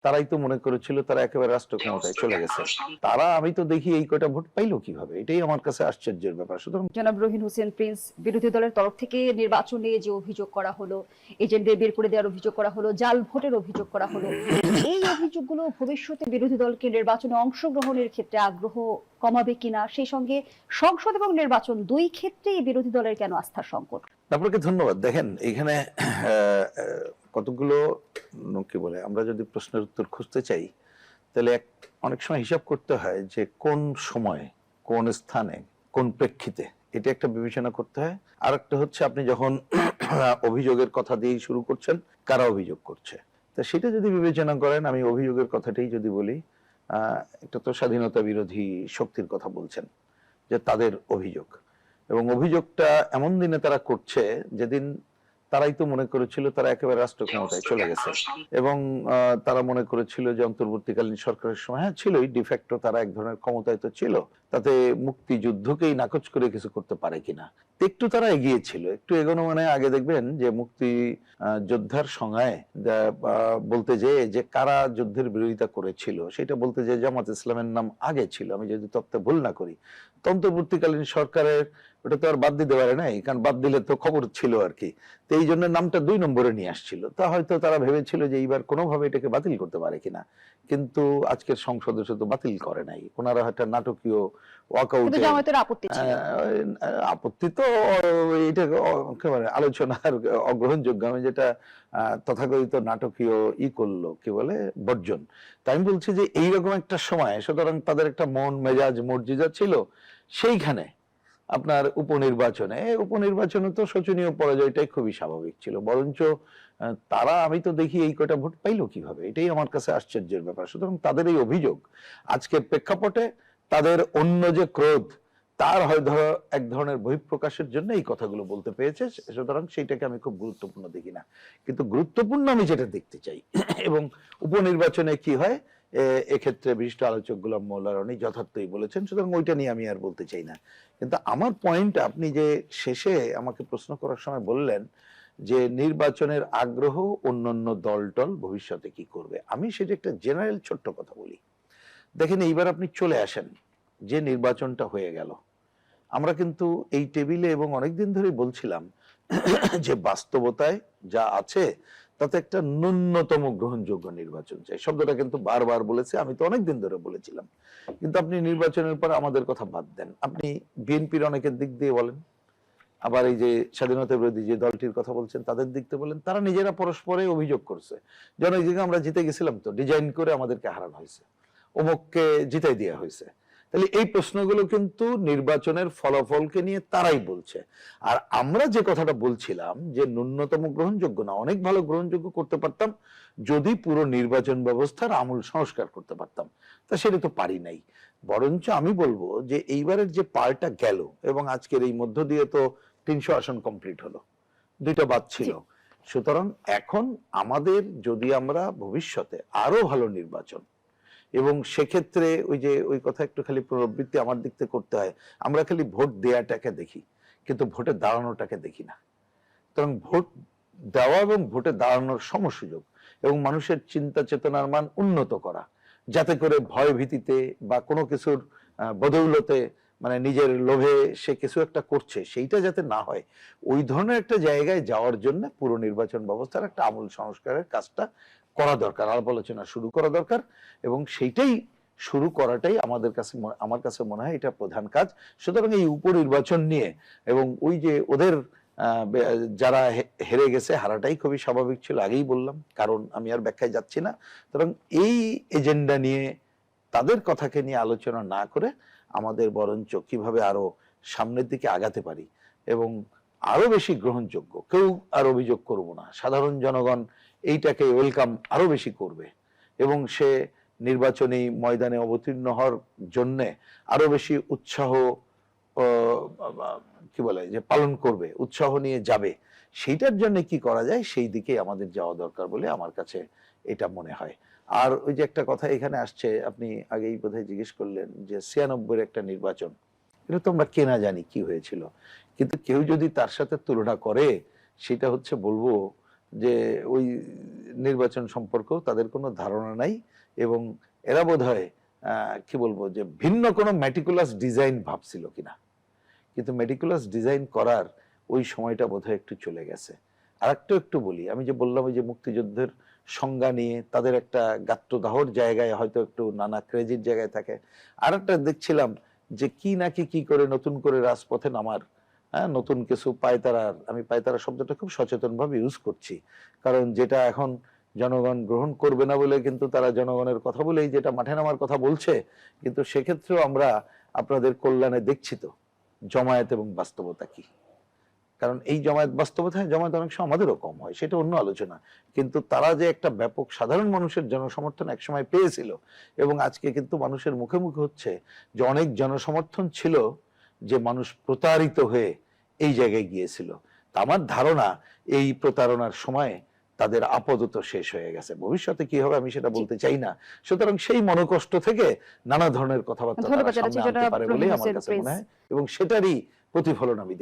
তারাই তো মনে করেছিল তারা একেবারে রাষ্ট্র ক্ষমতায় চলে গেছে। তারা আমি তো দেখি এই কয়টা ভোট পাইলো কিভাবে, এটাই আমার কাছে আশ্চর্যের ব্যাপার। সুতরাং জনাব রহিন হোসেন প্রিন্স, বিরোধী দলের তরফ থেকে নির্বাচনে যে অভিযোগ করা হলো, এজেন্টদের বের করে দেওয়ার অভিযোগ করা হলো, জাল ভোটের অভিযোগ করা হলো, এই অভিযোগগুলো ভবিষ্যতে বিরোধী দলকে নির্বাচনে অংশগ্রহণের ক্ষেত্রে আগ্রহ কমাবে কিনা, সেই সঙ্গে সংসদ এবং নির্বাচন দুই ক্ষেত্রেই বিরোধী দলের কেন আস্থার সংকট? আপনাকে ধন্যবাদ। দেখেন এখানে কতগুলো কি বলে, আমরা যদি প্রশ্নের উত্তর খুঁজতে চাই তাহলে অনেক সময় হিসাব করতে হয় যে কোন সময়, কোন স্থানে, কোন প্রেক্ষিতে, এটা একটা বিবেচনা করতে হয়। আর একটা হচ্ছে আপনি যখন অভিযোগের কথা দিয়েই শুরু করছেন, কারা অভিযোগ করছে, তা সেটা যদি বিবেচনা করেন, আমি অভিযোগের কথাটাই যদি বলি, একটা তো স্বাধীনতা বিরোধী শক্তির কথা বলছেন যে তাদের অভিযোগ, এবং অভিযোগটা এমন দিনে তারা করছে যেদিন তারাই তো মনে করেছিল তারা একেবারে রাষ্ট্র ক্ষমতায় চলে গেছে, এবং তারা মনে করেছিল যে অন্তর্বর্তীকালীন সরকারের সময়, হ্যাঁ ছিলই, ডিফ্যাক্টো তারা এক ধরনের ক্ষমতায় তো ছিল, তাতে মুক্তিযুদ্ধকেই নাকচ করে কিছু করতে পারে কিনা একটু তারা এগিয়েছিল। একটু এগোনো মানে আগে দেখবেন যে মুক্তি যোদ্ধার সংজ্ঞায় বলতে যে কারা যুদ্ধের বিরোধিতা করেছিল, সেটা বলতে যে জামাত ইসলামের নাম আগে ছিল, আমি যদি তত্ত্বে ভুল না করি। অন্তর্বর্তীকালীন সরকারের ওটা তো আর বাদ দিতে পারে নাই, কারণ বাদ দিলে তো খবর ছিল আর কি, তো এই জন্য নামটা 2 নম্বরে নিয়ে আসছিল। তা হয়তো তারা ভেবেছিল যে এইবার কোনোভাবে এটাকে বাতিল করতে পারে কিনা, কিন্তু আজকের সংসদে তো বাতিল করে নাই, ওনারা হয়তো নাটকীয় ওয়াকআউটে, জামায়াতের আপত্তি ছিল। আপত্তি তো এটা একেবারে আলোচনার অগ্রহণযোগ্য, আমি যেটা তথাকথিত নাটকীয় করলো কি বলে বর্জন। তাই আমি বলছি যে এইরকম একটা সময়, সুতরাং তাদের একটা মন মেজাজ মর্জিজা ছিল, সেইখানে আপনার উপনির্বাচনে তো শোচনীয় পরাজয়টাই খুবই স্বাভাবিক ছিল। বরঞ্চ তারা আমি তো দেখি এই কয়টা ভোট পাইলো কিভাবে, এটাই আমার কাছে আশ্চর্যের ব্যাপার। সুতরাং তাদের এই অভিযোগ আজকের প্রেক্ষাপটে, তাদের অন্য যে ক্রোধ, তার হয়তো এক ধরনের বহিঃপ্রকাশের জন্য এই কথাগুলো বলতে পেরেছে, সুতরাং সেইটাকে আমি খুব গুরুত্বপূর্ণ দেখি না। কিন্তু গুরুত্বপূর্ণ আমি যেটা দেখতে চাই, এবং উপনির্বাচনে কি হয়, এক্ষেত্রে বিশিষ্ট আলোচক গোলাম মোল্লা রনি যথার্থই বলেছেন, সুতরাং ওইটা নিয়ে আমি আর বলতে চাই না। কিন্তু আমার পয়েন্ট, আপনি যে শেষে আমাকে প্রশ্ন করার সময় বললেন যে নির্বাচনের আগ্রহ অন্যান্য দল ভবিষ্যতে কি করবে, আমি সেটা একটা জেনারেল ছোট্ট কথা বলি। দেখেন এইবার আপনি চলে আসেন যে নির্বাচনটা হয়ে গেল, আমরা কিন্তু এই টেবিলে এবং অনেকদিন ধরে বলছিলাম যে বাস্তবতায় যা আছে তাতে একটা ন্যূনতম গ্রহণযোগ্য নির্বাচন চাই, শব্দটা কিন্তু বারবার বলেছে, আমি তো অনেকদিন ধরে বলেছিলাম। কিন্তু আপনি নির্বাচনের পর আমাদের কথা বাদ দেন, আপনি বিএনপির অনেকের দিক দিয়ে বলেন, আবার এই যে স্বাধীনতা বিরোধী যে দলটির কথা বলছেন তাদের দিক দিয়ে বলেন, তারা নিজেরা পরস্পরে অভিযোগ করছে যে অনেক জায়গায় আমরা জিতে গেছিলাম, তো ডিজাইন করে আমাদেরকে হারানো হয়েছে, অমুককে জিতাই দেওয়া হয়েছে। তাহলে এই প্রশ্নগুলো কিন্তু নির্বাচনের ফলাফলকে নিয়ে তারাই বলছে। আর আমরা যে কথাটা বলছিলাম যে ন্যূনতম গ্রহণযোগ্য না, অনেক ভালো গ্রহণযোগ্য করতে পারতাম যদি পুরো নির্বাচন ব্যবস্থার আমূল সংস্কার করতে পারতাম, তা সেটা তো পারি নাই। বরঞ্চ আমি বলবো যে এইবারের যে পার্টটা গেল, এবং আজকের এই মধ্য দিয়ে তো 300 আসন কমপ্লিট হলো, 2টা বাদ ছিল। সুতরাং এখন আমাদের যদি আমরা ভবিষ্যতে আরো ভালো নির্বাচন, এবং সেক্ষেত্রে ওই কথা একটু খালি পুনরাবৃত্তি আমার দিক থেকে করতে হয়, আমরা খালি ভোট দেওয়াটাকে দেখি কিন্তু ভোটে দাঁড়ানোটাকে দেখি না। সুতরাং ভোট দেওয়া এবং ভোটে দাঁড়ানোর সমসুযোগ, এবং মানুষের চিন্তা চেতনার মান উন্নত করা, যাতে করে ভয় ভীতিতে বা কোনো কিছুর বদৌলতে, মানে নিজের লোভে সে কিছু একটা করছে সেইটা যাতে না হয়, ওই ধরনের একটা জায়গায় যাওয়ার জন্য পুরো নির্বাচন ব্যবস্থার একটা আমূল সংস্কারের কাজটা করা দরকার, আলাপ আলোচনা শুরু করা দরকার, এবং সেইটাই শুরু করাটাই আমার কাছে মনে হয় এটা প্রধান কাজ। সুতরাং এই উপনির্বাচন নিয়ে, এবং ওই যে ওদের যারা হেরে গেছে, হারাটাই খুবই স্বাভাবিক ছিল, আগেই বললাম, কারণ আমি আর ব্যাখ্যায় যাচ্ছি না। সুতরাং এই এজেন্ডা নিয়ে, তাদের কথাকে নিয়ে আলোচনা না করে আমাদের বরঞ্চ কিভাবে আরো সামনের দিকে আগাতে পারি এবং আরো বেশি গ্রহণযোগ্য, কেউ আর অভিযোগ করব না, সাধারণ জনগণ এইটাকে ওয়েলকাম আরো বেশি করবে, এবং সে নির্বাচনী ময়দানে অবতীর্ণ হওয়ার জন্য আরো বেশি উৎসাহ কি বলে যে পালন করবে, উৎসাহ নিয়ে যাবে। সেইটার জন্য কি করা যায় সেই দিকে আমাদের যাওয়া দরকার বলে আমার কাছে এটা মনে হয়। আর ওই যে একটা কথা এখানে আসছে, আপনি আগেই বোধহয় জিজ্ঞেস করলেন যে 96-এর একটা নির্বাচন, এটা তো আমরা কেনা জানি কি হয়েছিল, কিন্তু কেউ যদি তার সাথে তুলনা করে, সেটা হচ্ছে বলবো যে ওই নির্বাচন সম্পর্কেও তাদের কোনো ধারণা নাই, এবং এরা বোধহয় কি বলবো যে ভিন্ন কোনো মেটিকুলাস ডিজাইন ভাবছিল কিনা, কিন্তু মেটিকুলাস ডিজাইন করার ওই সময়টা বোধহয় একটু চলে গেছে। আর একটু বলি, আমি যে বললাম ওই যে মুক্তিযুদ্ধের সংজ্ঞা নিয়ে তাদের একটা গাত্রদাহর জায়গায় হয়তো একটু নানা ক্রেজির জায়গায় থাকে। আর একটা দেখছিলাম যে কি নাকি কি করে নতুন করে রাজপথে নামার, হ্যাঁ, নতুন কিছু পায়তারার, আমি পায়তারা শব্দটা খুব সচেতন ভাবে ইউজ করছি, কারণ যেটা এখন জনগণ গ্রহণ করবে না বলে কিন্তু তারা জনগণের কথা বলেই যেটা মাঠে নামার কথা বলছে, কিন্তু সেক্ষেত্রেও আমরা আপনাদের কল্যাণে দেখছি তো জমায়েত এবং বাস্তবতা কি। কারণ এই জমায়েত বাস্তবতা, জমায়েত অনেক সময় আমাদেরও কম হয়, সেটা অন্য আলোচনা, কিন্তু তারা যে একটা ব্যাপক সাধারণ মানুষের জনসমর্থন একসময় পেয়েছিল, এবং আজকে কিন্তু মানুষের মুখে মুখে হচ্ছে যে অনেক জনসমর্থন ছিল, যে মানুষ প্রতারিত হয়ে এই জায়গায় গিয়েছিল। তা আমার ধারণা এই প্রতারণার সময় তাদের আপাতত শেষ হয়ে গেছে। ভবিষ্যতে কি হবে আমি সেটা বলতে চাই না। সুতরাং সেই মনোকষ্ট থেকে নানা ধরনের কথাবার্তা তারা সামনে আনতে পারে বলেই আমার কাছে মনে হয়, এবং সেটারই প্রতিফলন আমি দেখি।